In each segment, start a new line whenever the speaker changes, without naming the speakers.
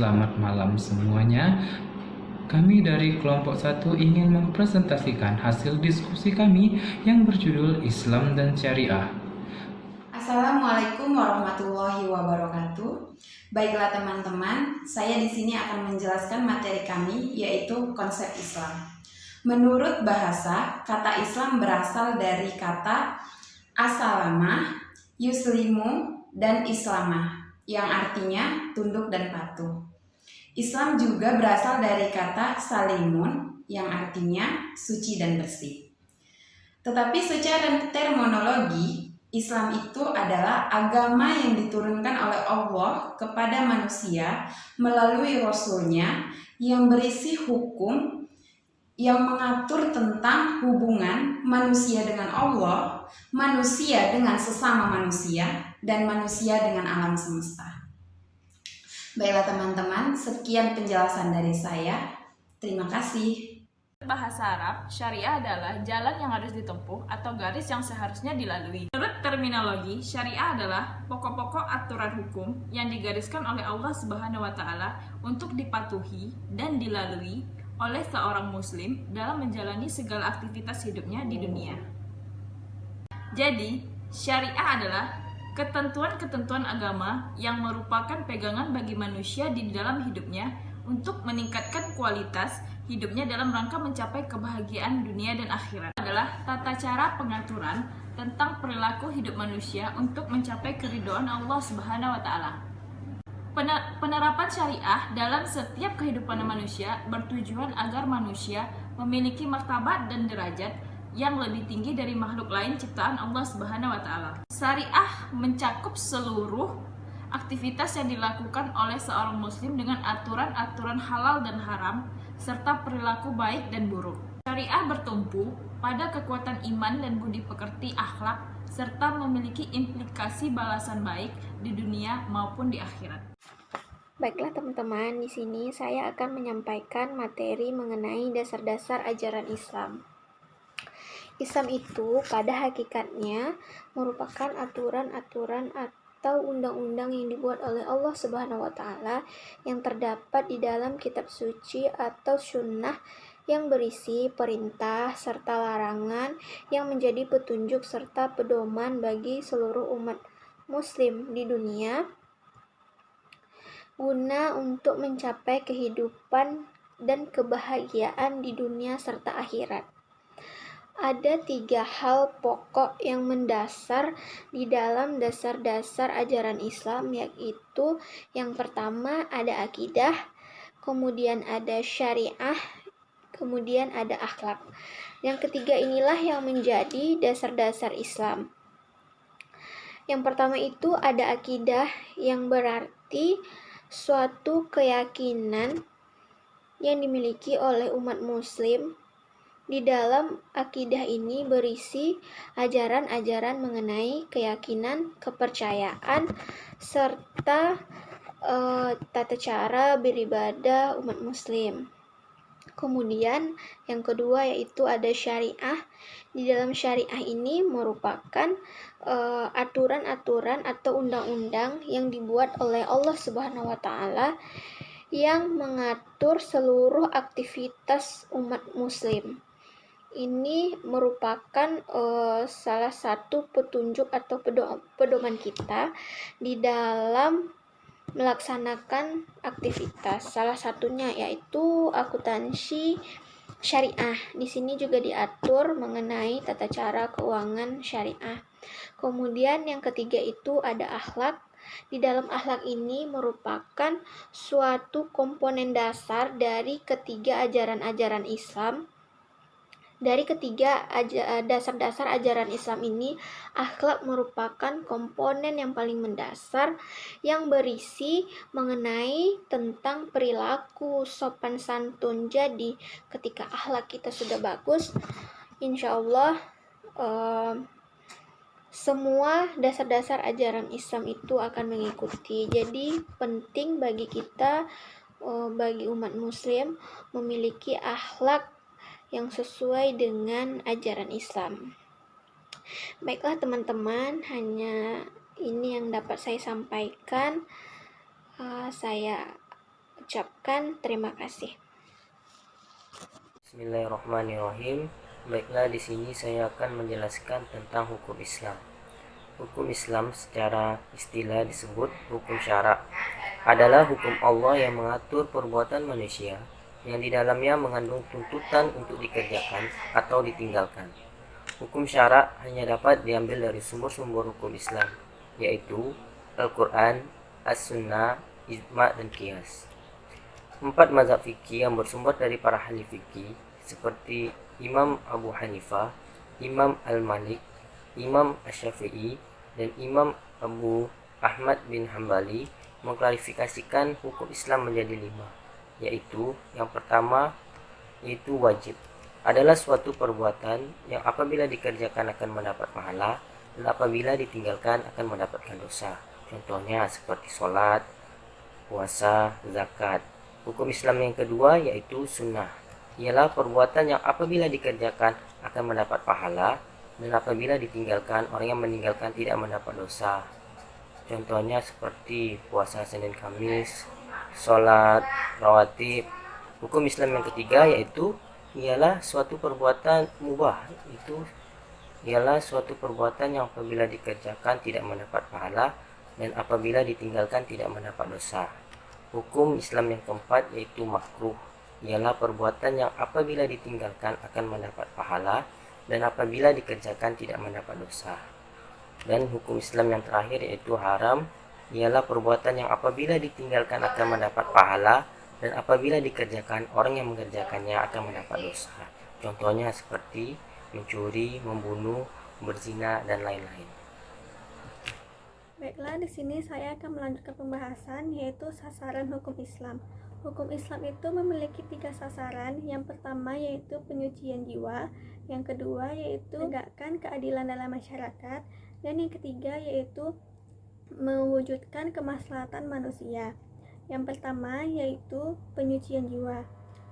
Selamat malam semuanya. Kami dari kelompok 1 ingin mempresentasikan hasil diskusi kami yang berjudul Islam dan Syariah.
Assalamualaikum warahmatullahi wabarakatuh. Baiklah teman-teman, saya di sini akan menjelaskan materi kami yaitu konsep Islam. Menurut bahasa, kata Islam berasal dari kata asalama, yuslimu, dan islamah yang artinya tunduk dan patuh. Islam juga berasal dari kata salimun yang artinya suci dan bersih. Tetapi secara terminologi, Islam itu adalah agama yang diturunkan oleh Allah kepada manusia melalui Rasul-Nya yang berisi hukum yang mengatur tentang hubungan manusia dengan Allah, manusia dengan sesama manusia, dan manusia dengan alam semesta. Baiklah teman-teman, sekian penjelasan dari saya. Terima kasih.
Bahasa Arab, syariah adalah jalan yang harus ditempuh atau garis yang seharusnya dilalui. Menurut terminologi, syariah adalah pokok-pokok aturan hukum yang digariskan oleh Allah Subhanahu wa taala untuk dipatuhi dan dilalui oleh seorang muslim dalam menjalani segala aktivitas hidupnya di dunia. Jadi, syariah adalah ketentuan-ketentuan agama yang merupakan pegangan bagi manusia di dalam hidupnya untuk meningkatkan kualitas hidupnya dalam rangka mencapai kebahagiaan dunia dan akhirat. Adalah tata cara pengaturan tentang perilaku hidup manusia untuk mencapai keridhaan Allah Subhanahu wa taala. Penerapan syariah dalam setiap kehidupan manusia bertujuan agar manusia memiliki martabat dan derajat yang lebih tinggi dari makhluk lain ciptaan Allah Subhanahu wa taala. Syariah mencakup seluruh aktivitas yang dilakukan oleh seorang muslim dengan aturan-aturan halal dan haram serta perilaku baik dan buruk. Syariah bertumpu pada kekuatan iman dan budi pekerti akhlak serta memiliki implikasi balasan baik di dunia maupun di akhirat.
Baiklah teman-teman, di sini saya akan menyampaikan materi mengenai dasar-dasar ajaran Islam. Islam itu pada hakikatnya merupakan aturan-aturan atau undang-undang yang dibuat oleh Allah Subhanahu wa taala yang terdapat di dalam kitab suci atau sunnah yang berisi perintah serta larangan yang menjadi petunjuk serta pedoman bagi seluruh umat muslim di dunia guna untuk mencapai kehidupan dan kebahagiaan di dunia serta akhirat. Ada 3 hal pokok yang mendasar di dalam dasar-dasar ajaran Islam, yaitu yang pertama ada akidah, kemudian ada syariah, kemudian ada akhlak. Yang ketiga inilah yang menjadi dasar-dasar Islam. Yang pertama itu ada akidah, yang berarti suatu keyakinan yang dimiliki oleh umat muslim. Di dalam akidah ini berisi ajaran-ajaran mengenai keyakinan, kepercayaan, serta tata cara beribadah umat muslim. Kemudian yang kedua yaitu ada syariah. Di dalam syariah ini merupakan aturan-aturan atau undang-undang yang dibuat oleh Allah Subhanahu wa taala yang mengatur seluruh aktivitas umat muslim. Ini merupakan salah satu petunjuk atau pedoman kita di dalam melaksanakan aktivitas. Salah satunya yaitu akuntansi syariah. Di sini juga diatur mengenai tata cara keuangan syariah. Kemudian yang ketiga itu ada akhlak. Di dalam akhlak ini merupakan suatu komponen dasar dari ketiga ajaran-ajaran Islam. Dari ketiga dasar-dasar ajaran Islam ini, akhlak merupakan komponen yang paling mendasar yang berisi mengenai tentang perilaku sopan santun. Jadi, ketika akhlak kita sudah bagus, insya Allah semua dasar-dasar ajaran Islam itu akan mengikuti. Jadi, penting bagi kita, bagi umat muslim, memiliki akhlak yang sesuai dengan ajaran Islam. Baiklah teman-teman, hanya ini yang dapat saya sampaikan. Saya ucapkan terima kasih.
Bismillahirrahmanirrahim. Baiklah, di sini saya akan menjelaskan tentang hukum Islam. Hukum Islam secara istilah disebut hukum syara. Adalah hukum Allah yang mengatur perbuatan manusia yang di dalamnya mengandung tuntutan untuk dikerjakan atau ditinggalkan. Hukum syara hanya dapat diambil dari sumber-sumber hukum Islam, yaitu Al-Quran, As-Sunnah, Ijma' dan Qiyas. 4 mazhab fikih yang bersumber dari para ahli fikih seperti Imam Abu Hanifah, Imam Al-Malik, Imam Asy-Syafi'i, dan Imam Abu Ahmad bin Hambali mengklarifikasikan hukum Islam menjadi 5, yaitu yang pertama yaitu wajib. Adalah suatu perbuatan yang apabila dikerjakan akan mendapat pahala dan apabila ditinggalkan akan mendapatkan dosa. Contohnya seperti sholat, puasa, zakat. Hukum Islam yang kedua yaitu sunnah. Ialah perbuatan yang apabila dikerjakan akan mendapat pahala dan apabila ditinggalkan, orang yang meninggalkan tidak mendapat dosa. Contohnya seperti puasa Senin Kamis, sholat rawatib. Hukum Islam yang ketiga yaitu ialah suatu perbuatan mubah. Itu ialah suatu perbuatan yang apabila dikerjakan tidak mendapat pahala dan apabila ditinggalkan tidak mendapat dosa. Hukum Islam yang keempat yaitu makruh. Ialah perbuatan yang apabila ditinggalkan akan mendapat pahala dan apabila dikerjakan tidak mendapat dosa. Dan hukum Islam yang terakhir yaitu haram. Ialah perbuatan yang apabila ditinggalkan akan mendapat pahala dan apabila dikerjakan, orang yang mengerjakannya akan mendapat dosa. Contohnya seperti mencuri, membunuh, berzina, dan lain-lain.
Baiklah, di sini saya akan melanjutkan pembahasan yaitu sasaran hukum Islam. Hukum Islam itu memiliki 3 sasaran. Yang pertama yaitu penyucian jiwa, yang kedua yaitu menegakkan keadilan dalam masyarakat, dan yang ketiga yaitu mewujudkan kemaslahatan manusia. Yang pertama yaitu penyucian jiwa.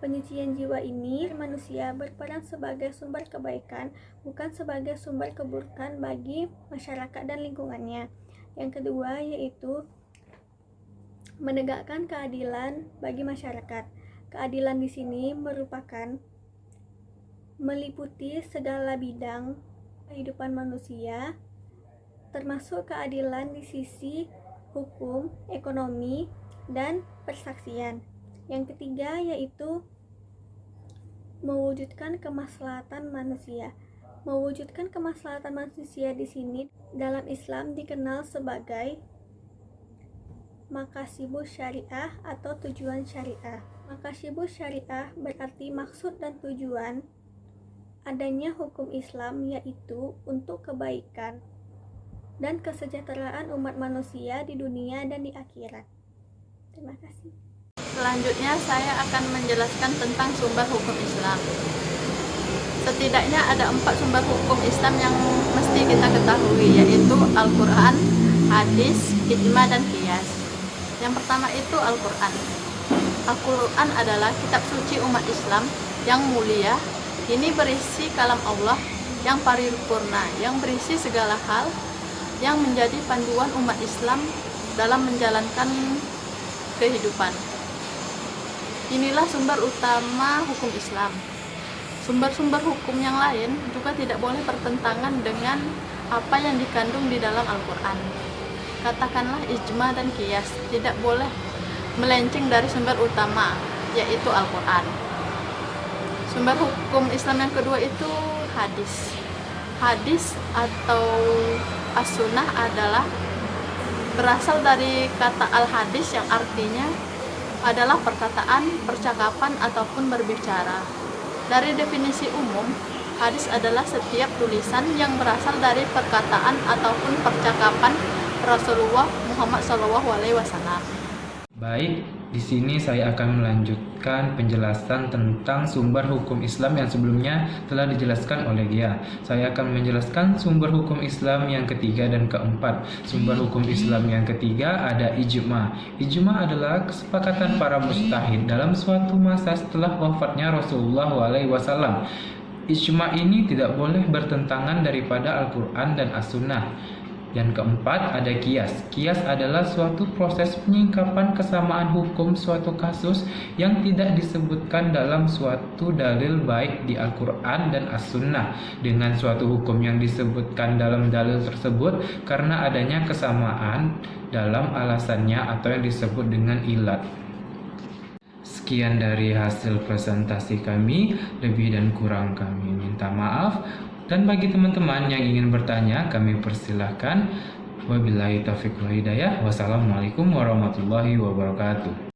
Penyucian jiwa ini manusia berperan sebagai sumber kebaikan, bukan sebagai sumber keburukan bagi masyarakat dan lingkungannya. Yang kedua yaitu menegakkan keadilan bagi masyarakat. Keadilan di sini merupakan meliputi segala bidang kehidupan manusia, termasuk keadilan di sisi hukum, ekonomi, dan persaksian. Yang ketiga yaitu mewujudkan kemaslahatan manusia. Mewujudkan kemaslahatan manusia di sini dalam Islam dikenal sebagai makasibus syariah atau tujuan syariah. Makasibus syariah berarti maksud dan tujuan adanya hukum Islam, yaitu untuk kebaikan dan kesejahteraan umat manusia di dunia dan di akhirat. Terima kasih.
Selanjutnya saya akan menjelaskan tentang sumber hukum Islam. Setidaknya ada 4 sumber hukum Islam yang mesti kita ketahui, yaitu Al-Quran, hadis, ijma, dan qiyas. Yang pertama itu Al-Quran. Al-Quran adalah kitab suci umat Islam yang mulia. Ini berisi kalam Allah yang paripurna, yang berisi segala hal yang menjadi panduan umat Islam dalam menjalankan kehidupan. Inilah sumber utama hukum Islam. Sumber-sumber hukum yang lain juga tidak boleh bertentangan dengan apa yang dikandung di dalam Al-Quran. Katakanlah ijma dan qiyas tidak boleh melenceng dari sumber utama, yaitu Al-Quran. Sumber hukum Islam yang kedua itu hadis. Hadis atau as-sunnah adalah berasal dari kata al-hadis yang artinya adalah perkataan, percakapan, ataupun berbicara. Dari definisi umum, hadis adalah setiap tulisan yang berasal dari perkataan ataupun percakapan Rasulullah Muhammad SAW.
Baik, di sini saya akan melanjutkan penjelasan tentang sumber hukum Islam yang sebelumnya telah dijelaskan oleh Gia. Saya akan menjelaskan sumber hukum Islam yang ketiga dan keempat. Sumber hukum Islam yang ketiga ada ijma. Ijma adalah kesepakatan para mujtahid dalam suatu masa setelah wafatnya Rasulullah SAW. Ijma ini tidak boleh bertentangan daripada Al-Quran dan As-Sunnah. Yang keempat ada kias. Kias adalah suatu proses penyingkapan kesamaan hukum suatu kasus yang tidak disebutkan dalam suatu dalil baik di Al-Quran dan As-Sunnah dengan suatu hukum yang disebutkan dalam dalil tersebut karena adanya kesamaan dalam alasannya atau yang disebut dengan ilat. Sekian dari hasil presentasi kami, lebih dan kurang kami minta maaf. Dan bagi teman-teman yang ingin bertanya, kami persilahkan. Wabillahi taufiq wal hidayah. Wassalamualaikum warahmatullahi wabarakatuh.